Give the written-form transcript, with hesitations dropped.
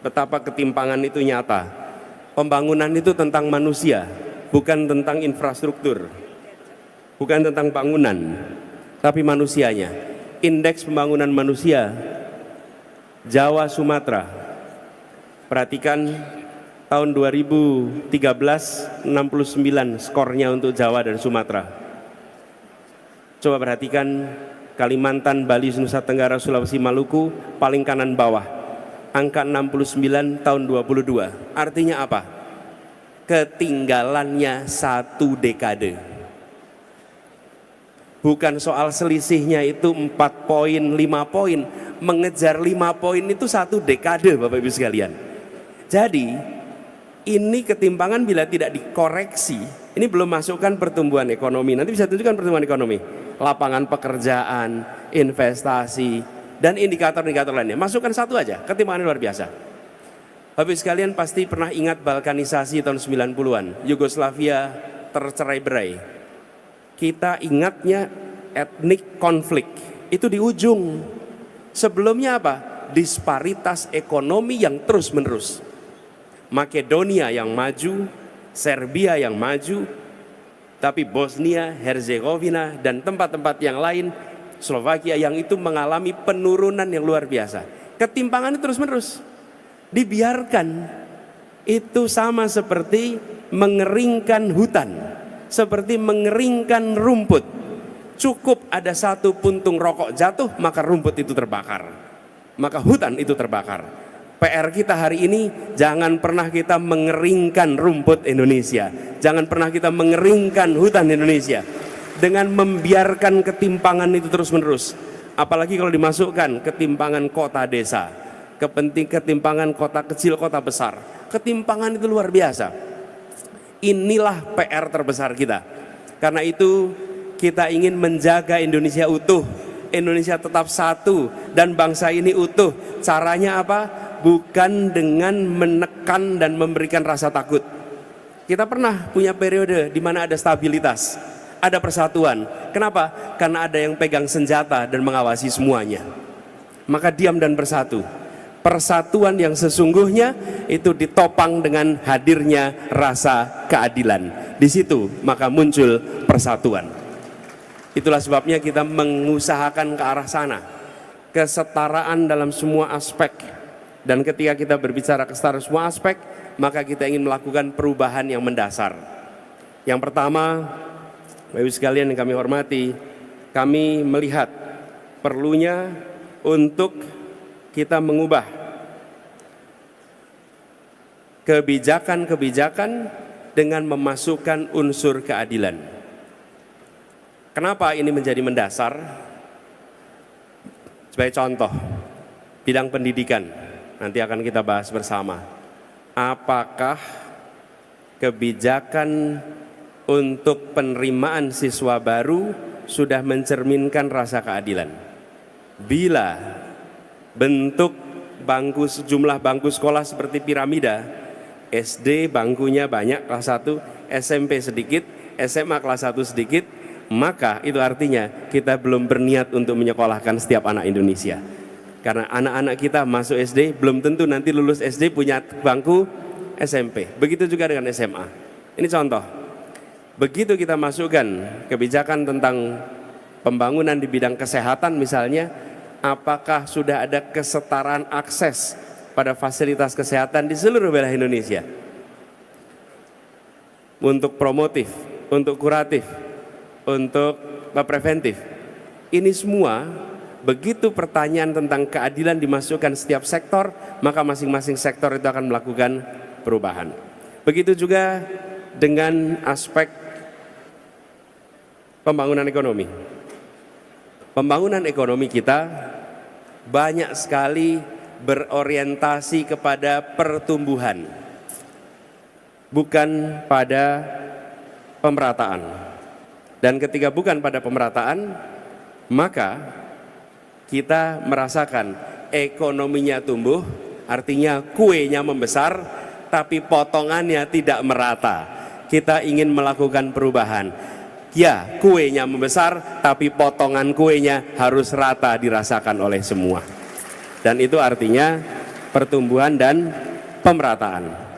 betapa ketimpangan itu nyata. Pembangunan itu tentang manusia, bukan tentang infrastruktur, bukan tentang bangunan, tapi manusianya. Indeks pembangunan manusia Jawa Sumatera, perhatikan tahun 2013 69 skornya untuk Jawa dan Sumatera. Coba perhatikan Kalimantan, Bali, Nusa Tenggara, Sulawesi, Maluku, paling kanan bawah, angka 69 tahun 22. Artinya apa? Ketinggalannya 1 dekade. Bukan soal selisihnya itu 4 poin, 5 poin. Mengejar 5 poin itu 1 dekade, Bapak Ibu sekalian. Jadi ini ketimpangan bila tidak dikoreksi, ini belum masukkan pertumbuhan ekonomi. Nanti bisa tunjukkan pertumbuhan ekonomi, lapangan pekerjaan, investasi, dan indikator-indikator lainnya. Masukkan 1 aja, ketimpangan luar biasa. Bapak Ibu sekalian pasti pernah ingat balkanisasi tahun 90-an, Yugoslavia tercerai-berai. Kita ingatnya etnik konflik, itu di ujung. Sebelumnya apa? Disparitas ekonomi yang terus-menerus. Makedonia yang maju, Serbia yang maju, tapi Bosnia, Herzegovina, dan tempat-tempat yang lain, Slovakia yang itu mengalami penurunan yang luar biasa. Ketimpangan itu terus-menerus. Dibiarkan, itu sama seperti mengeringkan hutan, seperti mengeringkan rumput. Cukup ada 1 puntung rokok jatuh, maka rumput itu terbakar, maka hutan itu terbakar. PR kita hari ini, jangan pernah kita mengeringkan rumput Indonesia, jangan pernah kita mengeringkan hutan Indonesia dengan membiarkan ketimpangan itu terus-menerus. Apalagi kalau dimasukkan ketimpangan kota desa, ketimpangan kota kecil, kota besar, ketimpangan itu luar biasa. Inilah PR terbesar kita. Karena itu kita ingin menjaga Indonesia utuh, Indonesia tetap satu, dan bangsa ini utuh. Caranya apa? Bukan dengan menekan dan memberikan rasa takut. Kita pernah punya periode di mana ada stabilitas, ada persatuan. Kenapa? Karena ada yang pegang senjata dan mengawasi semuanya. Maka diam dan bersatu. Persatuan yang sesungguhnya itu ditopang dengan hadirnya rasa keadilan. Di situ maka muncul persatuan. Itulah sebabnya kita mengusahakan ke arah sana, kesetaraan dalam semua aspek. Dan ketika kita berbicara kesetaraan semua aspek, maka kita ingin melakukan perubahan yang mendasar. Yang pertama, Bapak Ibu sekalian yang kami hormati, kami melihat perlunya untuk kita mengubah kebijakan-kebijakan dengan memasukkan unsur keadilan. Kenapa ini menjadi mendasar? Sebagai contoh, bidang pendidikan, nanti akan kita bahas bersama. Apakah kebijakan untuk penerimaan siswa baru sudah mencerminkan rasa keadilan? Bila bentuk bangku, jumlah bangku sekolah seperti piramida, SD bangkunya banyak kelas 1, SMP sedikit, SMA kelas 1 sedikit, maka itu artinya kita belum berniat untuk menyekolahkan setiap anak Indonesia. Karena anak-anak kita masuk SD belum tentu nanti lulus SD punya bangku SMP. Begitu juga dengan SMA. Ini contoh. Begitu kita masukkan kebijakan tentang pembangunan di bidang kesehatan misalnya, apakah sudah ada kesetaraan akses pada fasilitas kesehatan di seluruh wilayah Indonesia? Untuk promotif, untuk kuratif, untuk preventif. Ini semua, begitu pertanyaan tentang keadilan dimasukkan setiap sektor, maka masing-masing sektor itu akan melakukan perubahan. Begitu juga dengan aspek pembangunan ekonomi. Pembangunan ekonomi kita banyak sekali berorientasi kepada pertumbuhan, bukan pada pemerataan. Dan ketika bukan pada pemerataan, maka kita merasakan ekonominya tumbuh, artinya kuenya membesar, tapi potongannya tidak merata. Kita ingin melakukan perubahan. Ya, kuenya membesar, tapi potongan kuenya harus rata dirasakan oleh semua. Dan itu artinya pertumbuhan dan pemerataan.